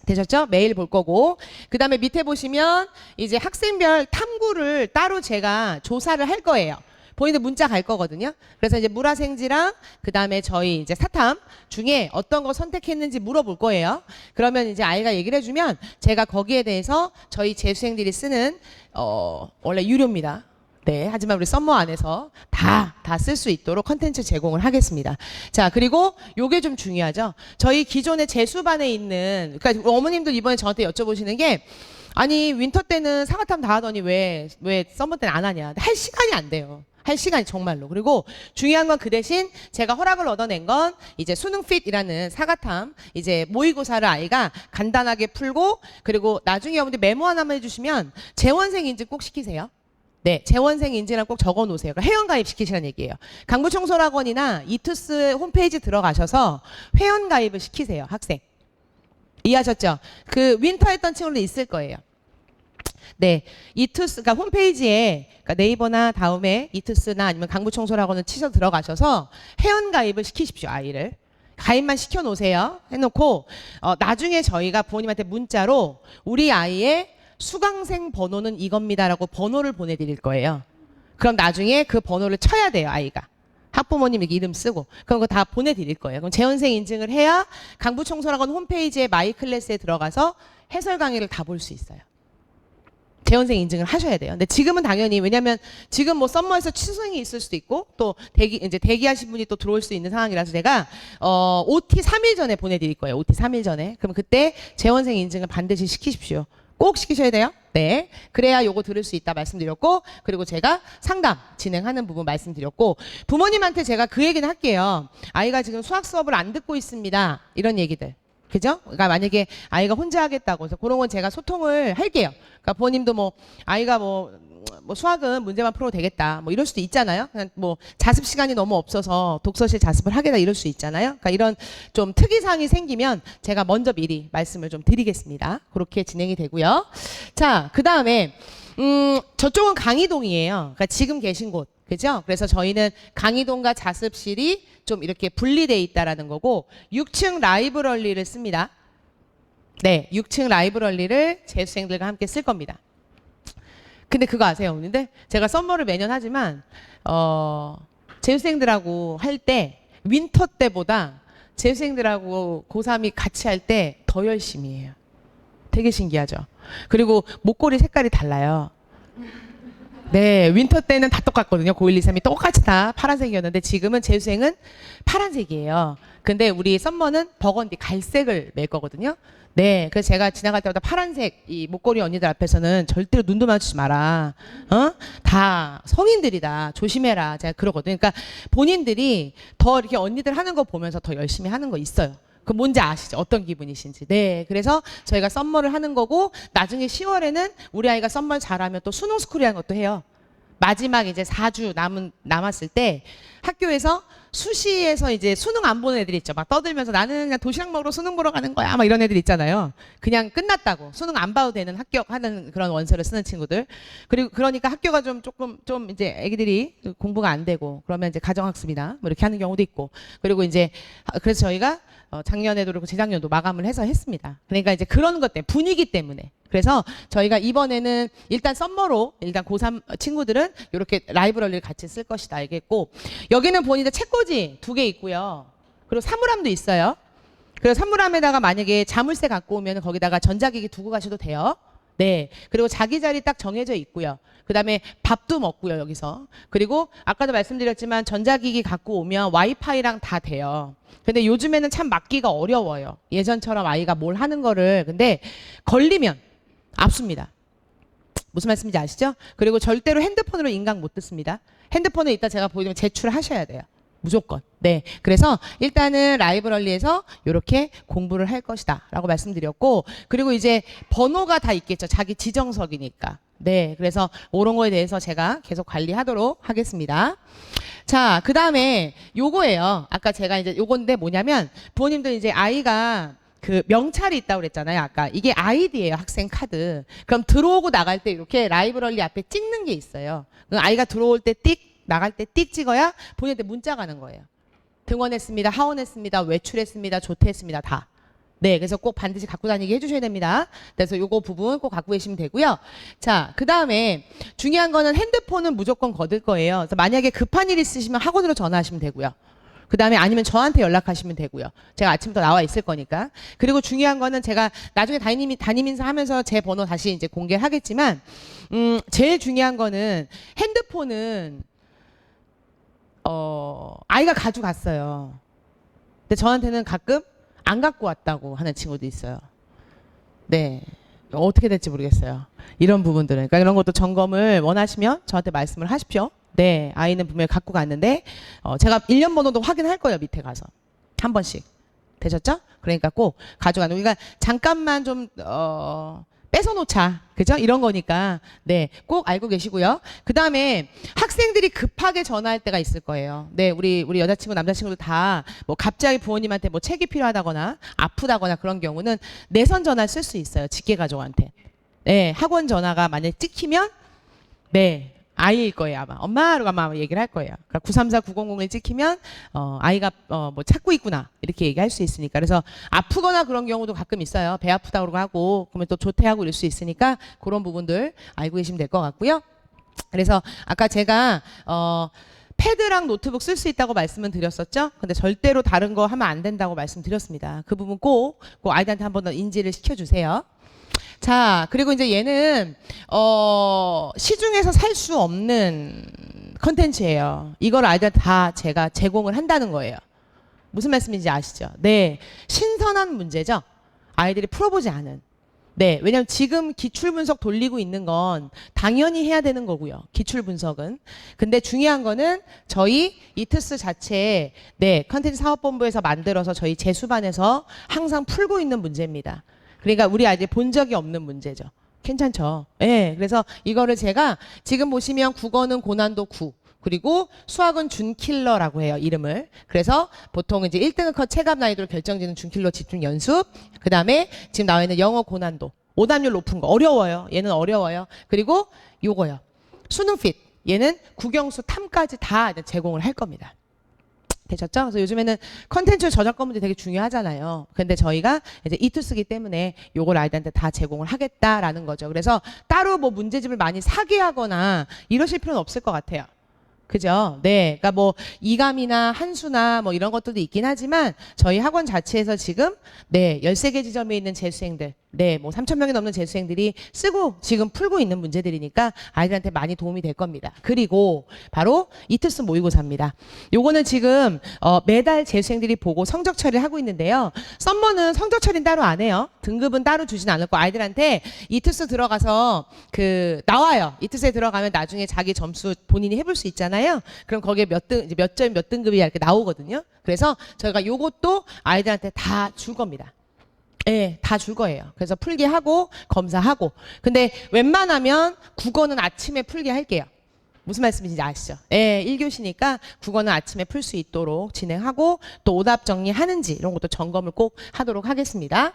되셨죠? 매일 볼 거고. 그 다음에 밑에 보시면 이제 학생별 탐구를 따로 제가 조사를 할 거예요. 본인들 문자 갈 거거든요. 그래서 이제 물화생지랑 그 다음에 저희 이제 사탐 중에 어떤 거 선택했는지 물어볼 거예요. 그러면 이제 아이가 얘기를 해주면 제가 거기에 대해서 저희 재수생들이 쓰는 원래 유료입니다. 네, 하지만 우리 썸머 안에서 다 쓸 수 있도록 컨텐츠 제공을 하겠습니다. 자, 그리고 요게 좀 중요하죠. 저희 기존의 재수반에 있는, 그러니까 어머님들 이번에 저한테 여쭤보시는 게, 아니 윈터 때는 사과탐 다 하더니 왜 썸머 때는 안 하냐. 할 시간이 안 돼요. 할 시간이 정말로. 그리고 중요한 건 그 대신 제가 허락을 얻어낸 건 이제 수능핏이라는 사과탐 이제 모의고사를 아이가 간단하게 풀고, 그리고 나중에 여러분들 메모 하나만 해주시면 재원생 인증 꼭 시키세요. 네, 재원생 인증이랑 꼭 적어 놓으세요. 회원가입 시키시라는 얘기예요. 강부청소학원이나 이투스 홈페이지 들어가셔서 회원가입을 시키세요, 학생. 이해하셨죠? 그 윈터 했던 친구들 있을 거예요. 네, 이투스, 그러니까 홈페이지에, 그러니까 네이버나 다음에 이투스나 아니면 강부청소학원을 치셔서 들어가셔서 회원가입을 시키십시오, 아이를. 가입만 시켜 놓으세요. 해놓고, 나중에 저희가 부모님한테 문자로 우리 아이의 수강생 번호는 이겁니다라고 번호를 보내드릴 거예요. 그럼 나중에 그 번호를 쳐야 돼요, 아이가. 학부모님 이름 쓰고. 그럼 그거 다 보내드릴 거예요. 그럼 재원생 인증을 해야 강부청소학원 홈페이지에 마이 클래스에 들어가서 해설 강의를 다 볼 수 있어요. 재원생 인증을 하셔야 돼요. 근데 지금은 당연히, 왜냐면 지금 뭐 썸머에서 취소생이 있을 수도 있고 또 대기하신 분이 또 들어올 수 있는 상황이라서 제가 OT 3일 전에 보내드릴 거예요. OT 3일 전에. 그럼 그때 재원생 인증을 반드시 시키십시오. 꼭 시키셔야 돼요. 네. 그래야 요거 들을 수 있다 말씀드렸고, 그리고 제가 상담 진행하는 부분 말씀드렸고, 부모님한테 제가 그 얘기는 할게요. 아이가 지금 수학 수업을 안 듣고 있습니다. 이런 얘기들. 그죠? 그러니까 만약에 아이가 혼자 하겠다고 해서 그런 건 제가 소통을 할게요. 그러니까 부모님도 뭐 아이가 뭐 수학은 문제만 풀어도 되겠다. 뭐 이럴 수도 있잖아요. 그냥 뭐 자습 시간이 너무 없어서 독서실 자습을 하겠다 이럴 수 있잖아요. 그러니까 이런 좀 특이사항이 생기면 제가 먼저 미리 말씀을 좀 드리겠습니다. 그렇게 진행이 되고요. 자, 그 다음에 저쪽은 강의동이에요. 그러니까 지금 계신 곳. 그죠? 그래서 저희는 강의동과 자습실이 좀 이렇게 분리되어 있다라는 거고 6층 라이브러리를 씁니다. 네, 6층 라이브러리를 재수생들과 함께 쓸 겁니다. 근데 그거 아세요, 어머님들? 제가 썸머를 매년 하지만 재수생들하고 할 때 윈터 때보다 재수생들하고 고3이 같이 할 때 더 열심히 해요. 되게 신기하죠? 그리고 목걸이 색깔이 달라요. 네, 윈터 때는 다 똑같거든요. 고1, 2, 3이 똑같이 다 파란색이었는데 지금은 재수생은 파란색이에요. 근데 우리 썸머는 버건디 갈색을 맬 거거든요. 네, 그래서 제가 지나갈 때마다 파란색 이 목걸이 언니들 앞에서는 절대로 눈도 마주치지 마라. 다 성인들이다. 조심해라. 제가 그러거든요. 그러니까 본인들이 더 이렇게 언니들 하는 거 보면서 더 열심히 하는 거 있어요. 그 뭔지 아시죠? 어떤 기분이신지. 네, 그래서 저희가 썸머를 하는 거고 나중에 10월에는 우리 아이가 썸머 잘하면 또 수능 스쿨이라는 것도 해요. 마지막 이제 4주 남았을 때 학교에서 수시에서 이제 수능 안 보는 애들 있죠. 막 떠들면서 나는 그냥 도시락 먹으러 수능 보러 가는 거야. 막 이런 애들 있잖아요. 그냥 끝났다고. 수능 안 봐도 되는 합격하는 그런 원서를 쓰는 친구들. 그리고 그러니까 학교가 좀 이제 애기들이 공부가 안 되고 그러면 이제 가정학습이나 뭐 이렇게 하는 경우도 있고. 그리고 이제 그래서 저희가 작년에도 그렇고 재작년도 마감을 해서 했습니다. 그러니까 이제 그런 것 때문에 분위기 때문에. 그래서 저희가 이번에는 일단 썸머로 일단 고3 친구들은 이렇게 라이브러리를 같이 쓸 것이다 알겠고 여기는 본인들 책꽂이 2개 있고요. 그리고 사물함도 있어요. 그리고 사물함에다가 만약에 자물쇠 갖고 오면 거기다가 전자기기 두고 가셔도 돼요. 네. 그리고 자기 자리 딱 정해져 있고요. 그 다음에 밥도 먹고요, 여기서. 그리고 아까도 말씀드렸지만 전자기기 갖고 오면 와이파이랑 다 돼요. 근데 요즘에는 참 막기가 어려워요. 예전처럼 아이가 뭘 하는 거를. 근데 걸리면 압수입니다. 무슨 말씀인지 아시죠? 그리고 절대로 핸드폰으로 인강 못 듣습니다. 핸드폰을 이따 제가 보여드리면 제출하셔야 돼요. 무조건. 네. 그래서 일단은 라이브러리에서 이렇게 공부를 할 것이다 라고 말씀드렸고 그리고 이제 번호가 다 있겠죠. 자기 지정석이니까. 네. 그래서 이런 거에 대해서 제가 계속 관리하도록 하겠습니다. 자, 그 다음에 요거예요. 아까 제가 이제 요건데 뭐냐면 부모님들 이제 아이가 그 명찰이 있다고 그랬잖아요. 아까 이게 아이디예요. 학생 카드. 그럼 들어오고 나갈 때 이렇게 라이브러리 앞에 찍는 게 있어요. 아이가 들어올 때 띡 나갈 때 띡 찍어야 본인한테 문자 가는 거예요. 등원했습니다. 하원했습니다. 외출했습니다. 조퇴했습니다. 다. 네, 그래서 꼭 반드시 갖고 다니게 해주셔야 됩니다. 그래서 요거 부분 꼭 갖고 계시면 되고요. 자, 그 다음에 중요한 거는 핸드폰은 무조건 거둘 거예요. 그래서 만약에 급한 일 있으시면 학원으로 전화하시면 되고요. 그 다음에 아니면 저한테 연락하시면 되고요. 제가 아침부터 나와 있을 거니까. 그리고 중요한 거는 제가 나중에 담임 인사 하면서 제 번호 다시 이제 공개하겠지만, 제일 중요한 거는 핸드폰은, 아이가 가져갔어요. 근데 저한테는 가끔 안 갖고 왔다고 하는 친구도 있어요. 네. 어떻게 될지 모르겠어요. 이런 부분들은. 그러니까 이런 것도 점검을 원하시면 저한테 말씀을 하십시오. 네. 아이는 분명히 갖고 갔는데, 제가 1년 번호도 확인할 거예요. 밑에 가서. 한 번씩. 되셨죠? 그러니까 꼭 가져가는. 그러니까 잠깐만 좀, 뺏어 놓자. 그죠? 이런 거니까. 네. 꼭 알고 계시고요. 그 다음에 학생들이 급하게 전화할 때가 있을 거예요. 네. 우리 여자친구, 남자친구들 다 뭐 갑자기 부모님한테 뭐 책이 필요하다거나 아프다거나 그런 경우는 내선 전화 쓸 수 있어요. 직계가족한테. 네. 학원 전화가 만약에 찍히면 네. 아이일 거예요, 아마. 엄마로 아마 얘기를 할 거예요. 그러니까 934-9001 찍히면, 아이가, 뭐 찾고 있구나. 이렇게 얘기할 수 있으니까. 그래서 아프거나 그런 경우도 가끔 있어요. 배 아프다고 하고, 그러면 또 조퇴하고 이럴 수 있으니까 그런 부분들 알고 계시면 될 것 같고요. 그래서 아까 제가, 패드랑 노트북 쓸 수 있다고 말씀은 드렸었죠? 근데 절대로 다른 거 하면 안 된다고 말씀드렸습니다. 그 부분 꼭 아이들한테 한 번 더 인지를 시켜주세요. 자, 그리고 이제 얘는 시중에서 살 수 없는 컨텐츠예요. 이걸 아이들 다 제가 제공을 한다는 거예요. 무슨 말씀인지 아시죠? 네, 신선한 문제죠. 아이들이 풀어보지 않은. 네, 왜냐하면 지금 기출 분석 돌리고 있는 건 당연히 해야 되는 거고요. 기출 분석은. 근데 중요한 거는 저희 이트스 자체에 네, 컨텐츠 사업본부에서 만들어서 저희 재수반에서 항상 풀고 있는 문제입니다. 그러니까 우리 아이들 본 적이 없는 문제죠. 괜찮죠? 예. 네, 그래서 이거를 제가 지금 보시면 국어는 고난도 9. 그리고 수학은 준킬러라고 해요, 이름을. 그래서 보통 이제 1등급 컷 체감 난이도를 결정짓는 준킬러 집중 연습. 그 다음에 지금 나와 있는 영어 고난도. 오답률 높은 거. 어려워요. 얘는 어려워요. 그리고 요거요. 수능 핏. 얘는 국영수 탐까지 다 제공을 할 겁니다. 되셨죠? 그래서 요즘에는 컨텐츠 저작권 문제 되게 중요하잖아요. 근데 저희가 이제 이투스기 때문에 요걸 아이들한테 다 제공을 하겠다라는 거죠. 그래서 따로 뭐 문제집을 많이 사게 하거나 이러실 필요는 없을 것 같아요. 그죠? 네. 그러니까 뭐 이감이나 한수나 뭐 이런 것들도 있긴 하지만 저희 학원 자체에서 지금 네, 13개 지점에 있는 재수생들 네, 뭐 3,000명이 넘는 재수생들이 쓰고 지금 풀고 있는 문제들이니까 아이들한테 많이 도움이 될 겁니다. 그리고 바로 이트스 모의고사입니다. 요거는 지금 매달 재수생들이 보고 성적 처리를 하고 있는데요. 썸머는 성적 처리는 따로 안 해요. 등급은 따로 주진 않을 거. 아이들한테 이트스 들어가서 나와요. 이트스에 들어가면 나중에 자기 점수 본인이 해볼 수 있잖아요. 그럼 거기에 몇 점 몇 등급이 이렇게 나오거든요. 그래서 저희가 요것도 아이들한테 다 줄 겁니다. 네, 다 줄 거예요. 그래서 풀게 하고 검사하고. 근데 웬만하면 국어는 아침에 풀게 할게요. 무슨 말씀인지 아시죠? 네, 1교시니까 국어는 아침에 풀 수 있도록 진행하고 또 오답 정리하는지 이런 것도 점검을 꼭 하도록 하겠습니다.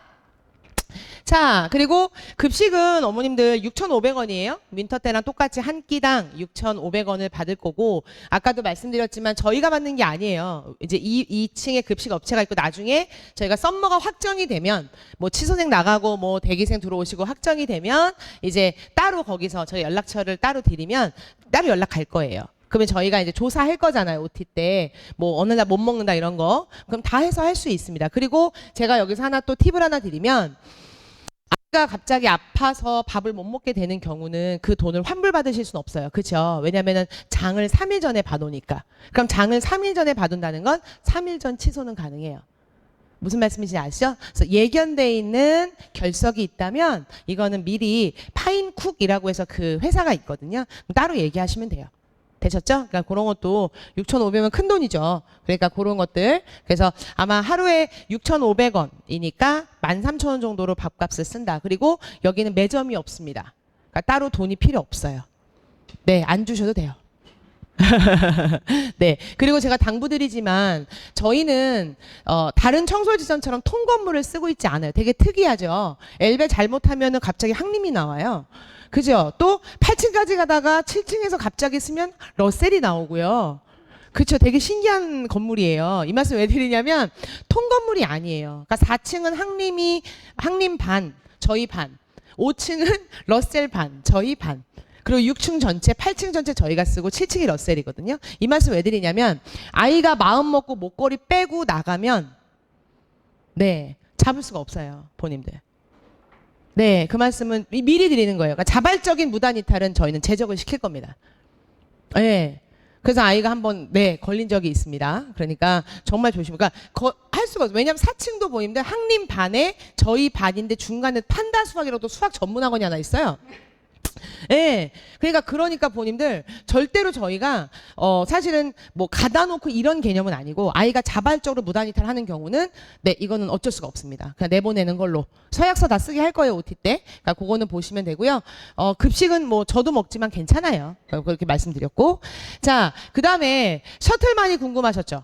자, 그리고 급식은 어머님들 6,500원이에요. 윈터 때랑 똑같이 한 끼당 6,500원을 받을 거고, 아까도 말씀드렸지만 저희가 받는 게 아니에요. 이제 2층에 급식 업체가 있고 나중에 저희가 썸머가 확정이 되면 뭐 치소생 나가고 뭐 대기생 들어오시고 확정이 되면 이제 따로 거기서 저희 연락처를 따로 드리면 따로 연락할 거예요. 그러면 저희가 이제 조사할 거잖아요. OT 때. 뭐 어느 날 못 먹는다 이런 거. 그럼 다 해서 할 수 있습니다. 그리고 제가 여기서 하나 또 팁을 하나 드리면 아이가 갑자기 아파서 밥을 못 먹게 되는 경우는 그 돈을 환불받으실 수는 없어요. 그렇죠? 왜냐면은 장을 3일 전에 봐놓으니까. 그럼 장을 3일 전에 봐둔다는 건 3일 전 취소는 가능해요. 무슨 말씀인지 아시죠? 그래서 예견돼 있는 결석이 있다면 이거는 미리 파인쿡이라고 해서 그 회사가 있거든요. 따로 얘기하시면 돼요. 되셨죠? 그러니까 그런 것도 6,500원 큰 돈이죠. 그러니까 그런 것들. 그래서 아마 하루에 6,500원이니까 13,000원 정도로 밥값을 쓴다. 그리고 여기는 매점이 없습니다. 그러니까 따로 돈이 필요 없어요. 네, 안 주셔도 돼요. 네. 그리고 제가 당부드리지만 저희는 다른 청솔지점처럼 통건물을 쓰고 있지 않아요. 되게 특이하죠. 엘베 잘못하면은 갑자기 항림이 나와요. 그죠? 또 8층까지 가다가 7층에서 갑자기 쓰면 러셀이 나오고요. 그렇죠. 되게 신기한 건물이에요. 이 말씀 왜 드리냐면 통건물이 아니에요. 그러니까 4층은 항림 반, 저희 반. 5층은 러셀 반, 저희 반. 그리고 6층 전체, 8층 전체 저희가 쓰고 7층이 러셀이거든요. 이 말씀 왜 드리냐면 아이가 마음 먹고 목걸이 빼고 나가면 네, 잡을 수가 없어요. 본인들. 네, 그 말씀은 미리 드리는 거예요. 그러니까 자발적인 무단 이탈은 저희는 제적을 시킬 겁니다. 네. 그래서 아이가 한번 네 걸린 적이 있습니다. 그러니까 정말 조심. 그러니까 할 수가 없어요. 왜냐하면 4층도 보이는데 항림 반에 저희 반인데 중간에 판다 수학이라도 수학 전문 학원이 하나 있어요. 예. 그러니까 본인들 절대로 저희가 사실은 뭐 가다 놓고 이런 개념은 아니고 아이가 자발적으로 무단 이탈하는 경우는 네 이거는 어쩔 수가 없습니다. 그냥 내보내는 걸로 서약서 다 쓰게 할 거예요 OT 때. 그러니까 그거는 보시면 되고요. 급식은 뭐 저도 먹지만 괜찮아요. 그렇게 말씀드렸고 자 그다음에 셔틀 많이 궁금하셨죠?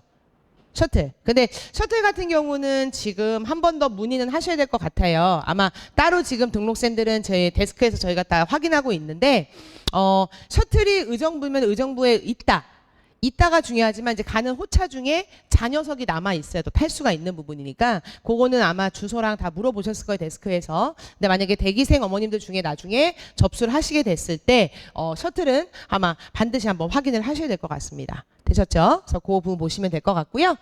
셔틀. 근데 셔틀 같은 경우는 지금 한 번 더 문의는 하셔야 될 것 같아요. 아마 따로 지금 등록생들은 저희 데스크에서 저희가 다 확인하고 있는데, 셔틀이 의정부면 의정부에 있다가 중요하지만 이제 가는 호차 중에 자녀석이 남아 있어야 또 탈 수가 있는 부분이니까 그거는 아마 주소랑 다 물어보셨을 거예요 데스크에서. 근데 만약에 대기생 어머님들 중에 나중에 접수를 하시게 됐을 때 셔틀은 아마 반드시 한번 확인을 하셔야 될 것 같습니다. 되셨죠? 그래서 그 부분 보시면 될 것 같고요.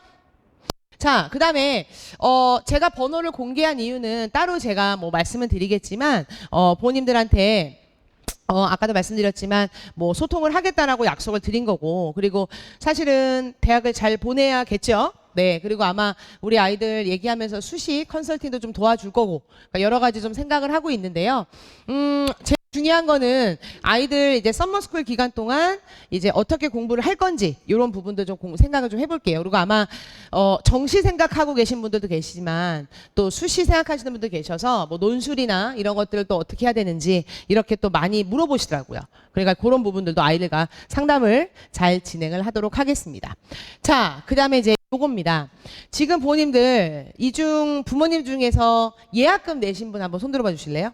자, 그 다음에, 제가 번호를 공개한 이유는 따로 제가 뭐 말씀을 드리겠지만, 부모님들한테 아까도 말씀드렸지만 뭐 소통을 하겠다라고 약속을 드린 거고 그리고 사실은 대학을 잘 보내야겠죠. 네 그리고 아마 우리 아이들 얘기하면서 수시 컨설팅도 좀 도와줄 거고 그러니까 여러 가지 좀 생각을 하고 있는데요. 제일 중요한 거는 아이들 이제 썸머스쿨 기간 동안 이제 어떻게 공부를 할 건지 이런 부분도 좀 생각을 좀 해볼게요. 그리고 아마 정시 생각하고 계신 분들도 계시지만 또 수시 생각하시는 분도 계셔서 뭐 논술이나 이런 것들을 또 어떻게 해야 되는지 이렇게 또 많이 물어보시더라고요. 그러니까 그런 부분들도 아이들과 상담을 잘 진행을 하도록 하겠습니다. 자, 그 다음에 이제 요겁니다. 지금 부모님들 이중 부모님 중에서 예약금 내신 분 한번 손 들어봐 주실래요?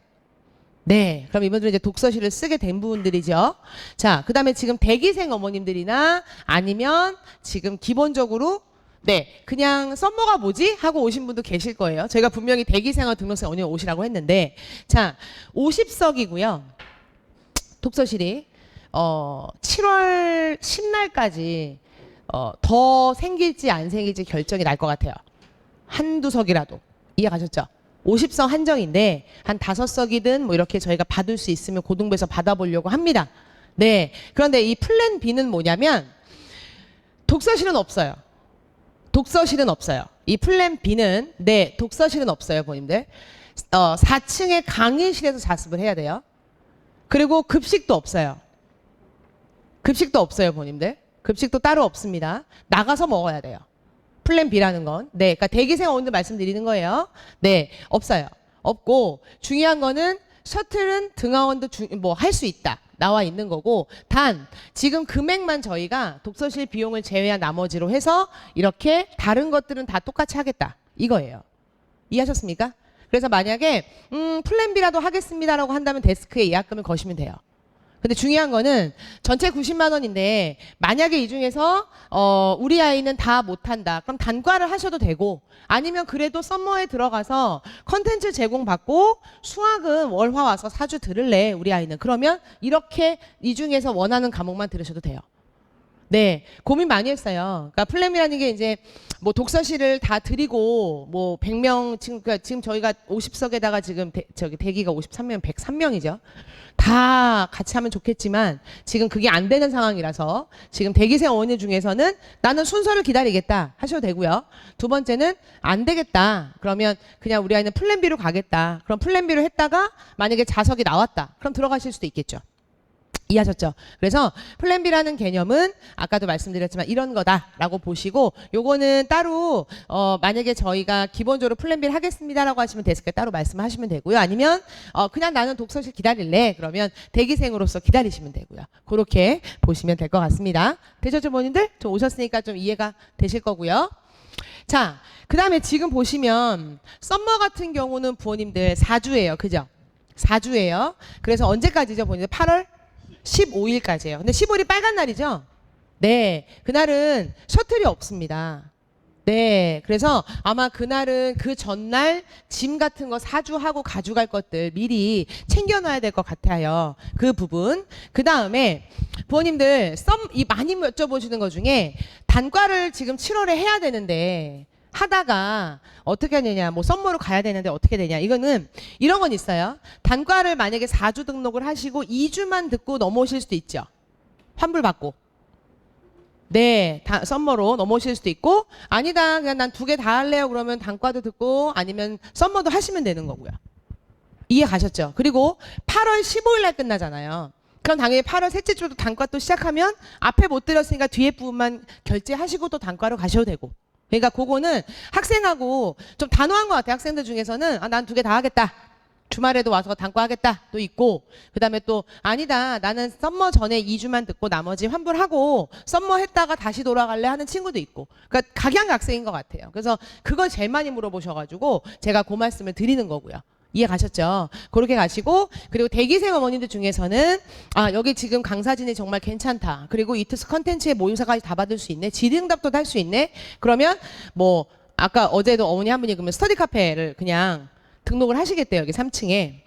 네, 그럼 이분들은 이제 독서실을 쓰게 된 분들이죠. 자, 그 다음에 지금 대기생 어머님들이나 아니면 지금 기본적으로 네, 그냥 썸머가 뭐지? 하고 오신 분도 계실 거예요. 저희가 분명히 대기생과 등록생 어머님 오시라고 했는데 자, 50석이고요. 독서실이 7월 10날까지 더 생길지 안 생길지 결정이 날 것 같아요. 한두 석이라도. 이해가셨죠? 50석 한정인데 한 5석이든 뭐 이렇게 저희가 받을 수 있으면 고등부에서 받아보려고 합니다. 네. 그런데 이 플랜 B는 뭐냐면 독서실은 없어요. 독서실은 없어요. 이 플랜 B는 네, 독서실은 없어요, 본인들. 4층의 강의실에서 자습을 해야 돼요. 그리고 급식도 없어요. 급식도 없어요, 본인들. 급식도 따로 없습니다. 나가서 먹어야 돼요. 플랜 B라는 건. 네, 그러니까 대기생 어머님들 말씀드리는 거예요. 네, 없어요. 없고 중요한 거는 셔틀은 등하원도 뭐 할 수 있다. 나와 있는 거고 단 지금 금액만 저희가 독서실 비용을 제외한 나머지로 해서 이렇게 다른 것들은 다 똑같이 하겠다. 이거예요. 이해하셨습니까? 그래서 만약에 플랜 B라도 하겠습니다라고 한다면 데스크에 예약금을 거시면 돼요. 근데 중요한 거는 전체 90만 원인데 만약에 이 중에서 우리 아이는 다 못한다. 그럼 단과를 하셔도 되고 아니면 그래도 썸머에 들어가서 컨텐츠 제공받고 수학은 월화 와서 4주 들을래 우리 아이는. 그러면 이렇게 이 중에서 원하는 과목만 들으셔도 돼요. 네, 고민 많이 했어요. 그러니까 플랜이라는 게 이제 뭐 독서실을 다 드리고 뭐 100명 지금 저희가 50석에다가 지금 대기가 53명, 103명이죠. 다 같이 하면 좋겠지만 지금 그게 안 되는 상황이라서 지금 대기생 어머니 중에서는 나는 순서를 기다리겠다 하셔도 되고요. 두 번째는 안 되겠다. 그러면 그냥 우리 아이는 플랜 B로 가겠다. 그럼 플랜 B로 했다가 만약에 자석이 나왔다. 그럼 들어가실 수도 있겠죠. 이해하셨죠? 그래서 플랜 B라는 개념은 아까도 말씀드렸지만 이런 거다라고 보시고 요거는 따로 만약에 저희가 기본적으로 플랜 B를 하겠습니다라고 하시면 데스크에 따로 말씀하시면 되고요. 아니면 그냥 나는 독서실 기다릴래. 그러면 대기생으로서 기다리시면 되고요. 그렇게 보시면 될 것 같습니다. 되셨죠, 부모님들? 좀 오셨으니까 좀 이해가 되실 거고요. 자, 그 다음에 지금 보시면 썸머 같은 경우는 부모님들 4주예요. 그죠? 4주예요. 그래서 언제까지죠? 보니까 8월 15일까지예요. 근데 15일이 빨간 날이죠? 네. 그날은 셔틀이 없습니다. 네. 그래서 아마 그날은 그 전날 짐 같은 거 사주하고 가져갈 것들 미리 챙겨놔야 될 것 같아요. 그 부분. 그 다음에 부모님들 많이 여쭤보시는 것 중에 단과를 지금 7월에 해야 되는데 하다가 어떻게 하느냐, 뭐 썸머로 가야 되는데 어떻게 되냐. 이거는 이런 건 있어요. 단과를 만약에 4주 등록을 하시고 2주만 듣고 넘어오실 수도 있죠. 환불받고. 네, 썸머로 넘어오실 수도 있고, 아니다, 그냥 난 2개 다 할래요. 그러면 단과도 듣고, 아니면 썸머도 하시면 되는 거고요. 이해 가셨죠? 그리고 8월 15일 날 끝나잖아요. 그럼 당연히 8월 셋째 주도 단과 또 시작하면 앞에 못 들었으니까 뒤에 부분만 결제하시고 또 단과로 가셔도 되고. 그러니까 그거는 학생하고 좀 단호한 것 같아요. 학생들 중에서는 아, 난 2개 다 하겠다. 주말에도 와서 단과하겠다 또 있고, 그 다음에 또 아니다, 나는 썸머 전에 2주만 듣고 나머지 환불하고 썸머 했다가 다시 돌아갈래 하는 친구도 있고. 그러니까 각양각색인 것 같아요. 그래서 그걸 제일 많이 물어보셔가지고 제가 그 말씀을 드리는 거고요. 이해 가셨죠? 그렇게 가시고, 그리고 대기생 어머님들 중에서는 아, 여기 지금 강사진이 정말 괜찮다. 그리고 이투스 컨텐츠의 모의사까지 다 받을 수 있네. 질의응답도 할 수 있네. 그러면 뭐 아까 어제도 어머니 한 분이 그러면 스터디 카페를 그냥 등록을 하시겠대요. 여기 3층에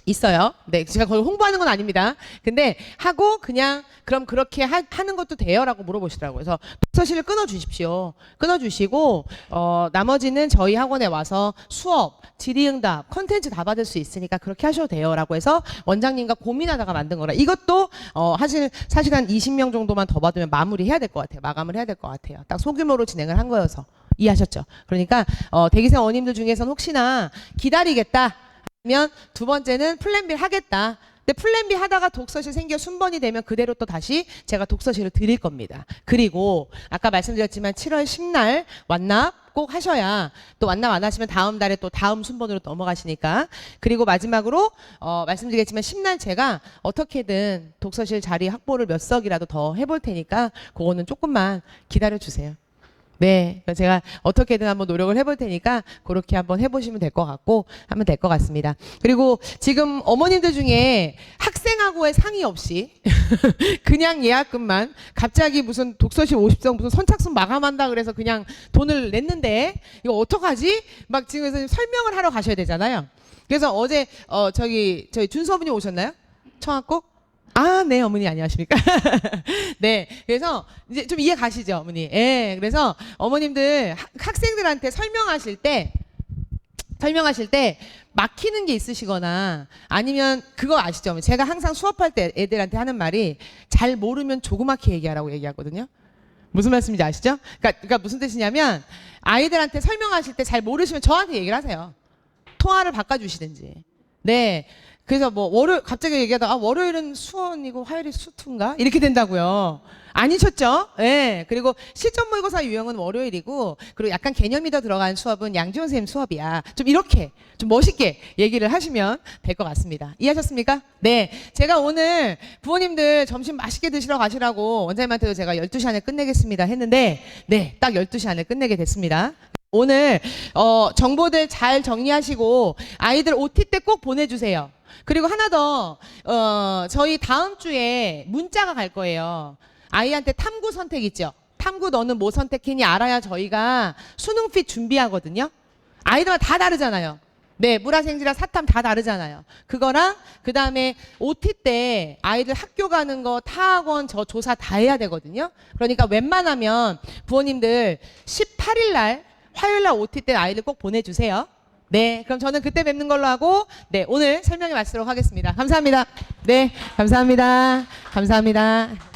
있어요. 네, 제가 그걸 홍보하는 건 아닙니다. 근데 하고 그냥 그럼 그렇게 하는 것도 돼요라고 물어보시더라고요. 그래서 독서실을 끊어주십시오. 끊어주시고 나머지는 저희 학원에 와서 수업, 질의응답, 컨텐츠 다 받을 수 있으니까 그렇게 하셔도 돼요라고 해서 원장님과 고민하다가 만든 거라. 이것도 사실 한 20명 정도만 더 받으면 마무리해야 될 것 같아요. 마감을 해야 될 것 같아요. 딱 소규모로 진행을 한 거여서. 이해하셨죠? 그러니까 대기생 어머님들 중에서는 혹시나 기다리겠다 하면 두 번째는 플랜 B를 하겠다. 근데 플랜 B 하다가 독서실 생겨 순번이 되면 그대로 또 다시 제가 독서실을 드릴 겁니다. 그리고 아까 말씀드렸지만 7월 10날 완납 꼭 하셔야 또 완납 안 하시면 다음 달에 또 다음 순번으로 넘어가시니까. 그리고 마지막으로 말씀드리겠지만 10날 제가 어떻게든 독서실 자리 확보를 몇 석이라도 더 해볼 테니까 그거는 조금만 기다려 주세요. 네, 제가 어떻게든 한번 노력을 해볼 테니까 그렇게 한번 해보시면 될 것 같고 하면 될 것 같습니다. 그리고 지금 어머님들 중에 학생하고의 상의 없이 그냥 예약금만 갑자기 무슨 독서실 50석 무슨 선착순 마감한다 그래서 그냥 돈을 냈는데 이거 어떡하지? 막 지금 설명을 하러 가셔야 되잖아요. 그래서 어제 저희 준서분이 오셨나요? 청학고? 아, 네, 어머니 안녕하십니까? 네, 그래서 이제 좀 이해 가시죠, 어머니? 예, 그래서 어머님들 학생들한테 설명하실 때 막히는 게 있으시거나 아니면 그거 아시죠? 제가 항상 수업할 때 애들한테 하는 말이 잘 모르면 조그맣게 얘기하라고 얘기하거든요. 무슨 말씀인지 아시죠? 그러니까 무슨 뜻이냐면 아이들한테 설명하실 때 잘 모르시면 저한테 얘기를 하세요. 통화를 바꿔주시든지. 네. 그래서 뭐 갑자기 얘기하다가 월요일은 수원이고 화요일이 수투인가? 이렇게 된다고요. 아니셨죠? 예. 네. 그리고 실전 모의고사 유형은 월요일이고, 그리고 약간 개념이 더 들어간 수업은 양지원 선생님 수업이야. 좀 이렇게 좀 멋있게 얘기를 하시면 될 것 같습니다. 이해하셨습니까? 네. 제가 오늘 부모님들 점심 맛있게 드시러 가시라고 원장님한테도 제가 12시 안에 끝내겠습니다 했는데, 네, 딱 12시 안에 끝내게 됐습니다. 오늘 정보들 잘 정리하시고 아이들 OT 때 꼭 보내주세요. 그리고 하나 더 저희 다음 주에 문자가 갈 거예요. 아이한테 탐구 선택 있죠? 탐구 너는 뭐 선택했니 알아야 저희가 수능피 준비하거든요. 아이들마다 다 다르잖아요. 네, 물화생지라 사탐 다 다르잖아요. 그거랑 그 다음에 OT 때 아이들 학교 가는 거 타학원 저 조사 다 해야 되거든요. 그러니까 웬만하면 부모님들 18일 날 화요일 날 OT 때 아이들 꼭 보내주세요. 네, 그럼 저는 그때 뵙는 걸로 하고, 네, 오늘 설명에 마치도록 하겠습니다. 감사합니다. 네, 감사합니다. 감사합니다.